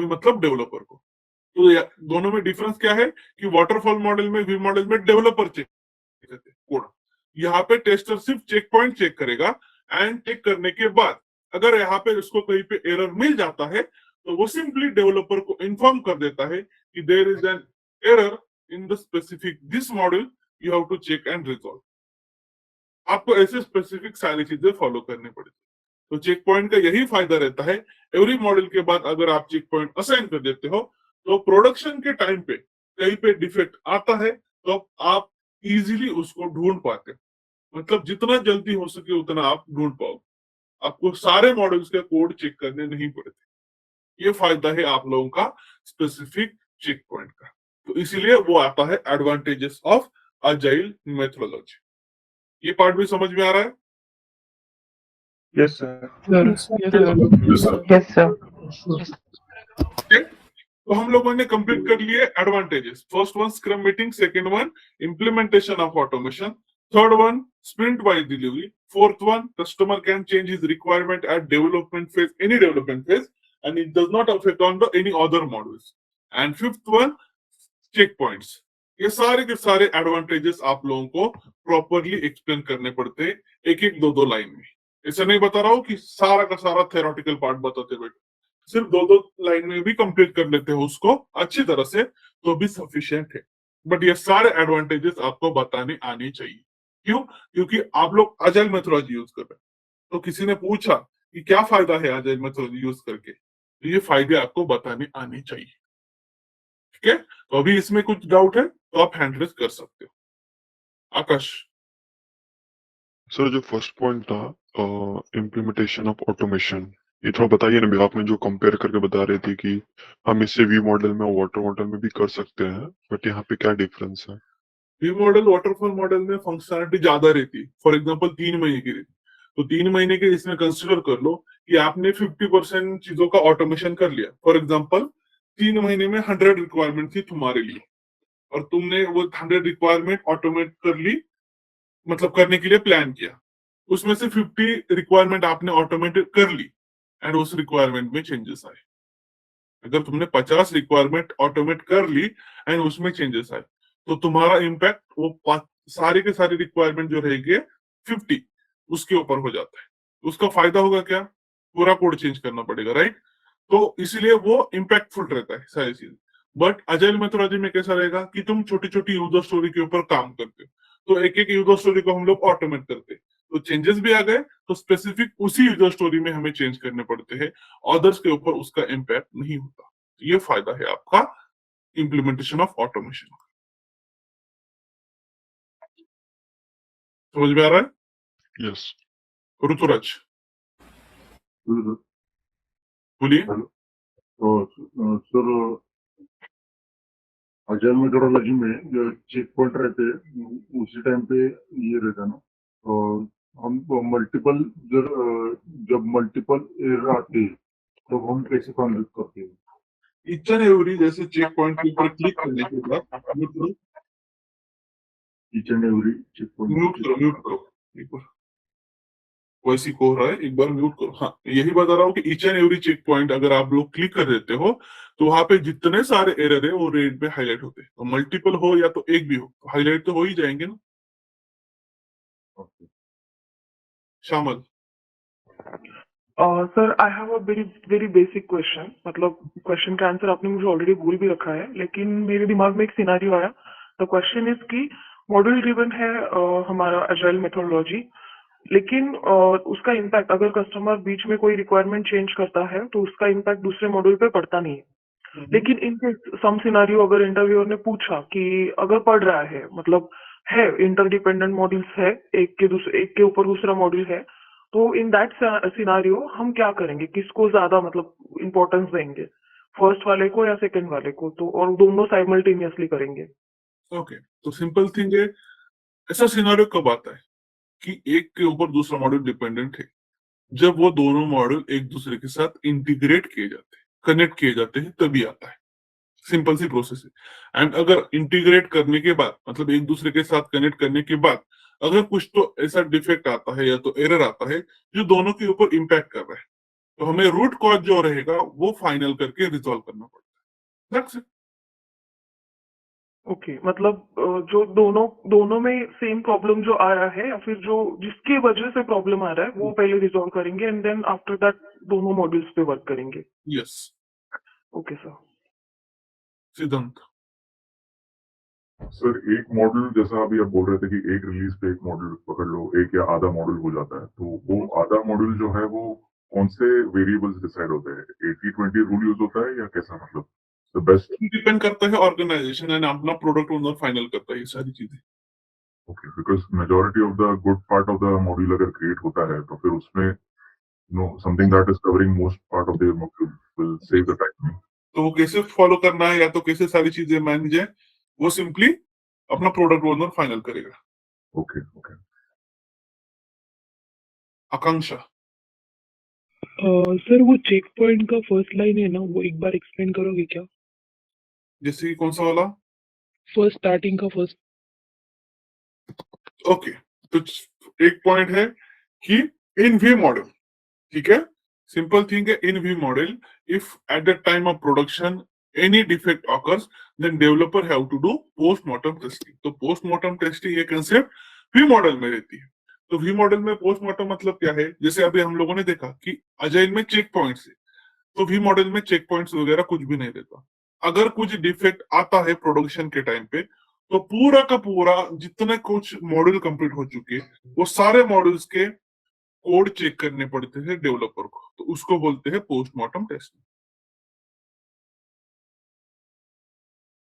मतलब डेवलपर को। तो दोनों में डिफरेंस क्या है कि वाटरफॉल मॉडल में, वी मॉडल में डेवलपर चेक करते कोड, यहाँ पे टेस्टर सिर्फ चेक पॉइंट चेक करेगा एंड चेक करने के बाद अगर यहाँ पे उसको कहीं पे एरर मिल जाता है तो वो सिंपली डेवलपर को इन्फॉर्म कर देता है कि there is an error in the specific this module, you have to check and resolve. आपको ऐसे स्पेसिफिक सारी चीजें फॉलो करनी पड़ेगी। तो चेक पॉइंट का यही फायदा रहता है, एवरी मॉडल के बाद अगर आप चेक पॉइंट असाइन कर देते हो तो प्रोडक्शन के टाइम पे कहीं पे डिफेक्ट आता है तो आप इजीली उसको ढूंढ पाते, मतलब जितना जल्दी हो सके उतना आप ढूंढ पाओ, आपको सारे मॉडल्स के कोड चेक करने नहीं पड़ते। ये फायदा है आप लोगों का स्पेसिफिक चेक पॉइंट का। तो इसीलिए वो आता है एडवांटेजेस ऑफ अजाइल मेथोडोलॉजी। ये पार्ट भी समझ में आ रहा है? Yes sir. Yes sir. तो हम लोगों ने कंप्लीट कर लिए advantages. First one scrum meeting, second one implementation of automation, third one sprint wise delivery, fourth one customer can change his requirement eight development phase, any development phase, and it does not affect on the any other modules, and fifth one check points। ये सारे के सारे advantages आप लोगों को properly explain करने पड़ते हैं एक एक दो लाइन में। ऐसा नहीं बता रहा हूँ कि सारा का सारा थेरोटिकल पार्ट बताते बैठे, सिर्फ दो लाइन में भी कंप्लीट कर लेते हो उसको अच्छी तरह से तो भी सफिशिएंट है। बट ये सारे एडवांटेजेस आपको बताने आने चाहिए। क्यों? क्योंकि आप लोग अजाइल मेथोडोलॉजी यूज कर रहे हैं, तो किसी ने पूछा कि क्या फायदा है अजाइल मेथोडोलॉजी यूज करके, तो ये फायदे आपको बताने आने चाहिए। ठीक है, तो अभी इसमें कुछ डाउट है तो आप हैंड रेज कर सकते हो। आकाश। सर जो फर्स्ट पॉइंट था इम्प्लीमेंटेशन ऑफ ऑटोमेशन, ये थोड़ा बताइए ना। आपने जो कंपेयर करके बता रहे थे कि हम इसे वी मॉडल में और वाटर मॉडल में भी कर सकते हैं, बट यहाँ पे क्या डिफरेंस है? वी मॉडल वाटरफॉल मॉडल में फंक्शनलिटी ज्यादा रहती है। फॉर एग्जांपल 3 महीने की रहती, तो 3 महीने के इसमें कंसिडर कर लो कि आपने 50% चीजों का ऑटोमेशन कर लिया। फॉर एग्जांपल 3 महीने में 100 रिक्वायरमेंट थी तुम्हारे लिए और तुमने वो 100 रिक्वायरमेंट ऑटोमेट कर ली, मतलब करने के लिए प्लान किया। उसमें से 50 रिक्वायरमेंट आपने ऑटोमेटेड कर ली एंड उस रिक्वायरमेंट में चेंजेस आए। अगर तुमने 50 रिक्वायरमेंट ऑटोमेट कर ली एंड उसमें चेंजेस आए तो तुम्हारा इम्पैक्ट वो सारे के सारे रिक्वायरमेंट जो रहेंगे 50 उसके ऊपर हो जाता है। उसका फायदा होगा क्या? पूरा कोड चेंज करना पड़ेगा, राइट? तो इसीलिए वो इम्पैक्टफुल रहता है सारी चीज। बट अजाइल मेथोडोलॉजी में कैसा रहेगा कि तुम छोटी छोटी यूजर स्टोरी के ऊपर काम करते हो, तो एक एक यूजर स्टोरी को हम लोग ऑटोमेट करते हैं, तो चेंजेस भी आ गए तो स्पेसिफिक उसी यूजर स्टोरी में हमें चेंज करने पड़ते हैं, अदर्स के ऊपर उसका इम्पैक्ट नहीं होता। ये फायदा है आपका इम्प्लीमेंटेशन ऑफ ऑटोमेशन। समझ में आ रहा है? यस ऋतुराज बोलिए। तो सर अजाइल मेथोडोलॉजी में जो चेक पॉइंट रहते हैं उसी टाइम पे ये रहता है ना, और हम मल्टीपल जब मल्टीपल एरर आते हैं तो हम कैसे कॉन्वर्ट करते हैं? ईच एंड एवरी जैसे चेक पॉइंट के ऊपर क्लिक करने के बाद each and every check mute point करो एक बार, वैसी को हो रहा है, एक बार म्यूट करो। हाँ, यही बता रहा हूँ कि each and every check point अगर आप लोग क्लिक कर देते हो तो वहां पे जितने सारे एरर है वो रेड पे हाईलाइट होते हैं। तो मल्टीपल हो या तो एक भी हो, हाईलाइट तो हो ही जाएंगे ना। शामिल sir I have a very very basic question, मतलब क्वेश्चन का आंसर आपने मुझे ऑलरेडी बोल भी रखा है, लेकिन मेरे दिमाग में एक सिनारियो आया। द क्वेश्चन इज कि मॉड्यूल ड्रिवन है हमारा अजाइल मेथोडोलॉजी, लेकिन उसका इम्पैक्ट अगर कस्टमर बीच में कोई रिक्वायरमेंट चेंज करता है तो उसका इम्पैक्ट दूसरे मॉड्यूल पे पड़ता नहीं है। लेकिन इन सम सिनारियो अगर इंटरव्यूअर ने पूछा कि अगर पढ़ रहा है, मतलब है इंटरडिपेंडेंट मॉड्यूल्स है, एक के ऊपर दूसरा मॉड्यूल है, तो इन दैट सिनारियो हम क्या करेंगे, किसको ज्यादा मतलब इम्पोर्टेंस देंगे, फर्स्ट वाले को या सेकंड वाले को, तो और दोनों साइमल्टेनियसली करेंगे? ओके, तो सिंपल थिंग है, ऐसा सिनारियो कब आता है कि एक के ऊपर दूसरा मॉड्यूल डिपेंडेंट है? जब वो दोनों मॉड्यूल एक दूसरे के साथ इंटीग्रेट किए जाते हैं, कनेक्ट किए जाते हैं, तभी आता है। सिंपल सी प्रोसेस है। एंड अगर इंटीग्रेट करने के बाद, मतलब एक दूसरे के साथ कनेक्ट करने के बाद अगर कुछ तो ऐसा डिफेक्ट आता है या तो एरर आता है जो दोनों के ऊपर इम्पैक्ट कर रहा है, तो हमें रूट कॉज जो रहेगा वो फाइनल करके रिजॉल्व करना पड़ता है। That's it. ओके, मतलब जो दोनों में सेम प्रॉब्लम जो आ रहा है या फिर जो जिसकी वजह से प्रॉब्लम आ रहा है वो पहले रिजॉल्व करेंगे एंड देन आफ्टर दैट दोनों मॉड्यूल्स पे वर्क करेंगे। Yes, okay sir. सिद्धांत। सर एक मॉडल, जैसा अभी आप बोल रहे थे कि एक रिलीज पे एक मॉडल पकड़ लो, एक या आधा मॉडल हो जाता है, तो वो आधा मॉडल जो है वो कौन से वेरिएबल्स डिसाइड होते हैं? 80-20 रूल यूज होता है या कैसा, मतलब द बेस्ट? डिपेंड करता है ऑर्गेनाइजेशन एंड अपना प्रोडक्ट ओनर फाइनल करता है ये सारी चीजें। Okay, because majority of the good part of the module अगर क्रिएट होता है तो फिर उसमें something that is covering most part of the module will save the time. तो वो कैसे फॉलो करना है या तो कैसे सारी चीजें मैनेज है, वो सिंपली अपना प्रोडक्ट ओनर फाइनल करेगा। Okay okay. आकांक्षा। सर वो चेक पॉइंट का फर्स्ट लाइन है ना, वो एक बार एक्सप्लेन करोगे क्या? जैसे कि कौन सा वाला? फर्स्ट स्टार्टिंग का फर्स्ट। ओके, तो एक पॉइंट है कि इन वी मॉडल, ठीक है, सिंपल थिंग है, in V model if at the time of production any defect occurs then developer have to do postmortem testing. तो पोस्टमार्टम टेस्टिंग ये कंसेप्ट वी मॉडल में रहती है। तो वी मॉडल में पोस्टमार्टम मतलब क्या है? जैसे अभी हम लोगों ने देखा कि अजाइल में चेक पॉइंट्स है, तो वी मॉडल में चेक पॉइंट्स वगैरह कुछ भी नहीं रहता। अगर कुछ डिफेक्ट आता है प्रोडक्शन के टाइम पे, तो पूरा का पूरा जितने कुछ मॉड्यूल कंप्लीट हो चुके वो सारे मॉड्यूल्स के कोड चेक करने पड़ते हैं डेवलपर को, तो उसको बोलते हैं postmortem testing.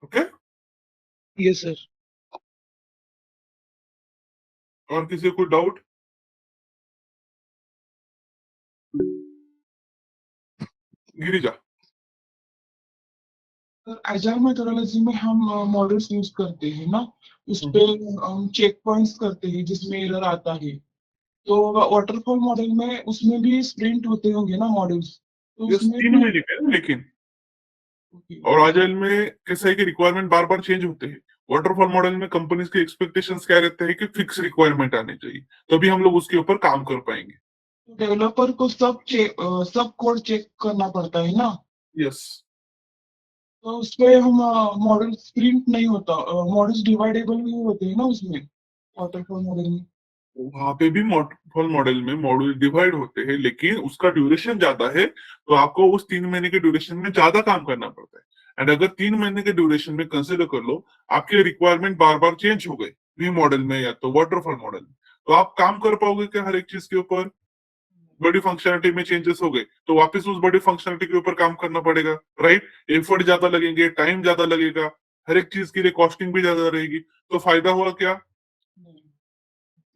Okay, yes sir. और किसी को डाउट? गिरिजा। एजाइल मेथोडोलॉजी में हम मॉडल्स यूज करते हैं ना, उस पे हम चेक पॉइंट्स करते हैं जिसमें एरर आता है। तो वाटरफॉल मॉडल में उसमें भी स्प्रिंट होते होंगे ना मॉडल्स, तो ये उसमें 3 भी महीने में, लेकिन और आजाइल में कैसा है कि रिक्वायरमेंट बार बार चेंज होते हैं। वाटरफॉल मॉडल में कंपनीज के एक्सपेक्टेशंस क्या रहते हैं कि फिक्स रिक्वायरमेंट आने चाहिए, तभी हम लोग उसके ऊपर काम कर पाएंगे। डेवलपर को सब कोड चेक करना पड़ता है ना, यस, तो उसपे हम मॉडल स्प्रिंट नहीं होता, मॉडल्स डिवाइडेबल नहीं होते हैं ना उसमें वाटरफॉल मॉडल में। वहां पे भी वाटरफॉल मॉडल में मॉड्यूल डिवाइड होते हैं, लेकिन उसका ड्यूरेशन ज्यादा है, तो आपको उस 3 महीने के ड्यूरेशन में ज्यादा काम करना पड़ता है। एंड अगर 3 महीने के ड्यूरेशन में कंसिडर कर लो आपके रिक्वायरमेंट बार बार चेंज हो गए वी मॉडल में या तो वाटरफॉल मॉडल में, तो आप काम कर पाओगे क्या हर एक चीज के ऊपर? बड़ी फंक्शनलिटी में चेंजेस हो गए तो वापस उस बड़ी फंक्शनलिटी के ऊपर काम करना पड़ेगा, राइट? एफर्ट ज्यादा लगेंगे, टाइम ज्यादा लगेगा, हर एक चीज के लिए कॉस्टिंग भी ज्यादा रहेगी, तो फायदा हुआ क्या?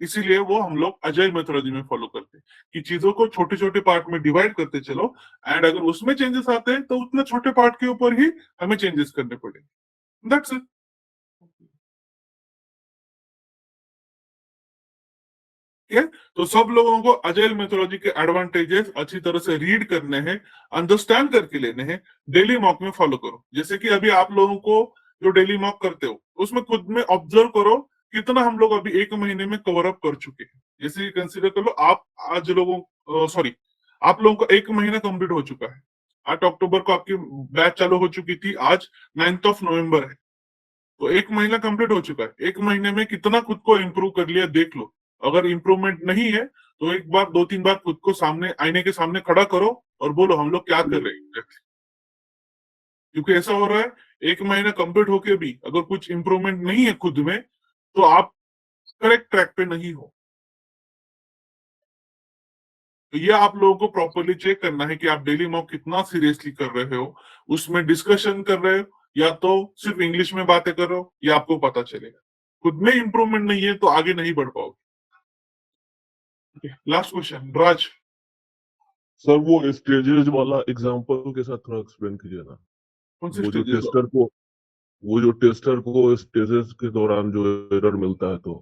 इसीलिए वो हम लोग अजाइल मेथोडोलॉजी में फॉलो करते हैं कि चीजों को छोटे छोटे पार्ट में डिवाइड करते चलो, एंड अगर उसमें चेंजेस आते हैं तो उतने छोटे पार्ट के ऊपर ही हमें चेंजेस करने पड़ेंगे। That's it. तो सब लोगों को अजाइल मेथोडोलॉजी के एडवांटेजेस अच्छी तरह से रीड करने हैं, अंडरस्टैंड करके लेने हैं, डेली मॉक में फॉलो करो। जैसे कि अभी आप लोगों को जो डेली मॉक करते हो उसमें खुद में ऑब्जर्व करो कितना हम लोग अभी 1 महीने में कवर अप कर चुके हैं। जैसे कि कंसीडर कर लो आप आज लोगों सॉरी आप लोगों का 1 महीना कंप्लीट हो चुका है। 8 अक्टूबर को आपकी बैच चालू हो चुकी थी, आज 9 नवंबर है, तो 1 महीना कंप्लीट हो चुका है। 1 महीने में कितना खुद को इम्प्रूव कर लिया देख लो। अगर इम्प्रूवमेंट नहीं है तो एक बार 2-3 बार खुद को सामने आईने के सामने खड़ा करो और बोलो हम लोग क्या कर रहे हैं। क्योंकि ऐसा हो रहा है 1 महीना कंप्लीट होके भी अगर कुछ इम्प्रूवमेंट नहीं है खुद में तो आप करेक्ट ट्रैक पे नहीं हो। तो ये आप लोगों को प्रॉपरली चेक करना है कि आप डेली मॉक कितना सीरियसली कर रहे हो, उसमें डिस्कशन कर रहे हो या तो सिर्फ इंग्लिश में बातें कर रहे हो, ये आपको पता चलेगा। खुद में इंप्रूवमेंट नहीं है तो आगे नहीं बढ़ पाओगे। लास्ट क्वेश्चन राज। सर वो स्टेजेस वाला एग्जांपल के साथ थोड़ा एक्सप्लेन कीजिए ना। कौन से वो जो स्टेजेस? टेस्टर को स्टेजेस के दौरान जो एरर मिलता है तो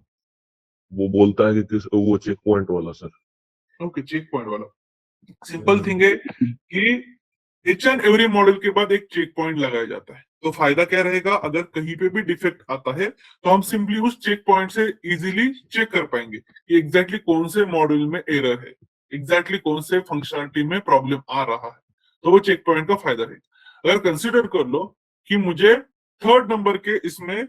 वो बोलता है कि वो चेक पॉइंट वाला सर। ओके, चेक पॉइंट वाला सिंपल थिंग है कि ईच एंड एवरी मॉडल के बाद एक चेक पॉइंट लगाया जाता है। तो फायदा क्या रहेगा, अगर कहीं पे भी डिफेक्ट आता है तो हम सिंपली उस चेक पॉइंट से इजीली चेक कर पाएंगे कि एग्जैक्टली कौन से मॉड्यूल में एरर है, एग्जैक्टली कौन से फंक्शनलिटी में प्रॉब्लम आ रहा है। तो वो चेक पॉइंट का फायदा है। अगर कंसिडर कर लो कि मुझे 3rd नंबर के इसमें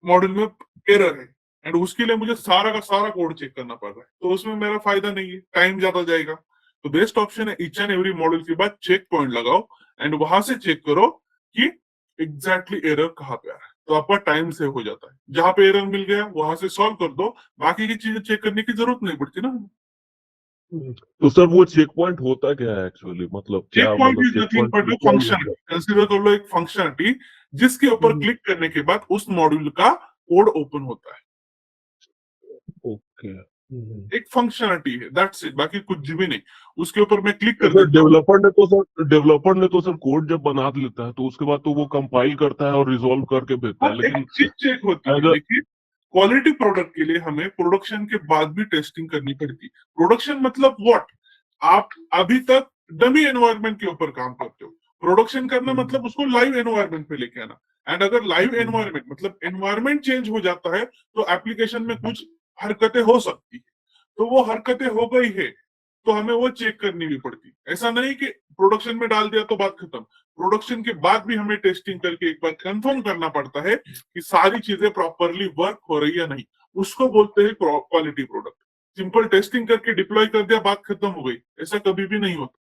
मॉड्यूल में एरर है एंड उसके लिए मुझे सारा का सारा कोड चेक करना पड़ रहा है, तो उसमें मेरा फायदा नहीं है, टाइम ज्यादा जाएगा। तो बेस्ट ऑप्शन है ईच एंड एवरी मॉड्यूल के बाद चेक पॉइंट लगाओ एंड वहां से चेक करो कि एग्जैक्टली एरर कहाँ पे आ रहा है, तो आपका टाइम सेव हो जाता है। जहां पे एरर मिल गया वहां से सॉल्व कर दो, बाकी की चीजें चेक करने की जरूरत नहीं पड़ती ना। तो सर वो चेक पॉइंट होता क्या है एक्चुअली, मतलब चेक क्या पॉइंट मतलब is check nothing but point a function. Consider कर लो एक फंक्शनलिटी जिसके ऊपर क्लिक करने के बाद उस मॉड्यूल का कोड ओपन होता है। ओके। एक फंक्शनलिटी है, दैट्स इट, बाकी कुछ भी नहीं। उसके ऊपर मैं क्लिक कर सर देता हूँ। डेवलपर ने तो सर कोड जब बना लेता है तो उसके बाद तो वो कंपाइल करता है और रिजॉल्व करके भेजता हाँ, है, एक लेकिन चीज चेक होती है, अगर लेकिन क्वालिटी प्रोडक्ट के लिए हमें प्रोडक्शन के बाद भी टेस्टिंग करनी पड़ती। प्रोडक्शन मतलब व्हाट, आप अभी तक डमी एनवायरनमेंट के ऊपर काम करते हो। प्रोडक्शन करना मतलब उसको लाइव एनवायरनमेंट पे लेके आना। एंड अगर लाइव एनवायरनमेंट मतलब एनवायरनमेंट चेंज हो जाता है तो एप्लीकेशन में कुछ हरकतें हो सकती है, तो वो हरकतें हो गई है तो हमें वो चेक करनी भी पड़ती। ऐसा नहीं कि प्रोडक्शन में डाल दिया तो बात खत्म। प्रोडक्शन के बाद भी हमें टेस्टिंग करके एक बार कंफर्म करना पड़ता है कि सारी चीजें प्रॉपरली वर्क हो रही है नहीं, उसको बोलते हैं क्वालिटी प्रोडक्ट। सिंपल टेस्टिंग करके डिप्लॉय कर दिया बात खत्म हो गई, ऐसा कभी भी नहीं होता।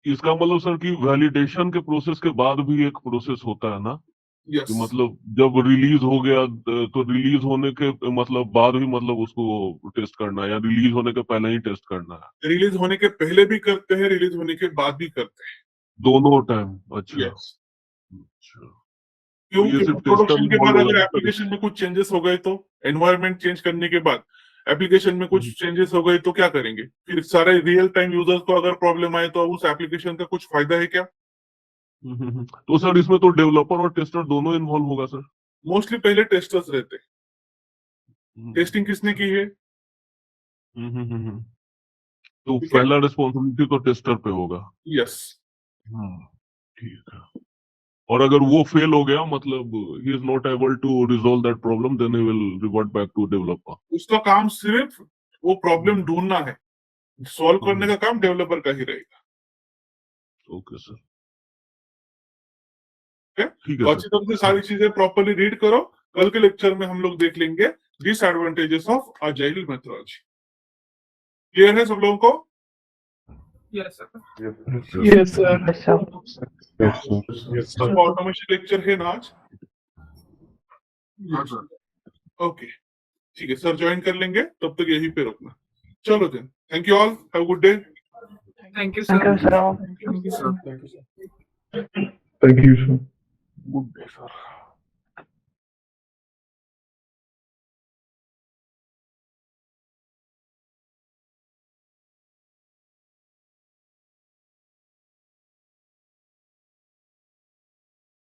इसका मतलब सर कि वैलिडेशन के प्रोसेस के बाद भी एक प्रोसेस होता है ना, यस, कि मतलब जब रिलीज हो गया तो रिलीज होने के मतलब बाद भी मतलब उसको टेस्ट करना है या रिलीज होने के पहले ही टेस्ट करना है? रिलीज होने के पहले भी करते हैं, रिलीज होने के बाद भी करते दोनों टाइम? अच्छा। हैं। यस, अच्छा। तो ये क्योंकि सिर्फ टेस्टर प्रोडक्शन के बाद इन्वॉल्व होगा अगर ना सर एप्लीकेशन में कुछ चेंजेस हो गए तो एनवायरनमेंट चेंज करने के बाद एप्लीकेशन में कुछ चेंजेस हो गए तो क्या करेंगे फिर? सारे रियल टाइम यूजर्स को अगर प्रॉब्लम आए तो उस एप्लीकेशन का कुछ फायदा है क्या? तो सर इसमें तो डेवलपर और टेस्टर दोनों इन्वॉल्व होगा सर? मोस्टली पहले टेस्टर्स रहते हैं। हम्म, टेस्टिंग किसने की है? तो ठीक है, पहला रिस्पॉन्सिबिलिटी तो टेस्टर पे होगा। यस। हाँ, ठीक है। और अगर वो फेल हो गया, मतलब he is not able to resolve that problem, then he will revert back to developer. उसका काम सिर्फ वो प्रॉब्लम ढूंढना है, सॉल्व करने का हम्म, काम डेवलपर का ही रहेगा। ओके सर, ठीक है, ठीक है तो सर। अच्छी तरह से सारी चीजें प्रॉपरली रीड करो। कल के लेक्चर में हम लोग देख लेंगे disadvantages of agile methodology. Clear है सब लोगों को? Yes, sir. Yes, sir. Yes, sir. Yes, sir. Automation lecture है ना आज? ओके, ठीक है सर, ज्वाइन कर लेंगे, तब तक यहीं पे रुकना. चलो then, thank you all, have good day. Thank you, sir. Thank you, sir. Thank you, sir. Good day, sir.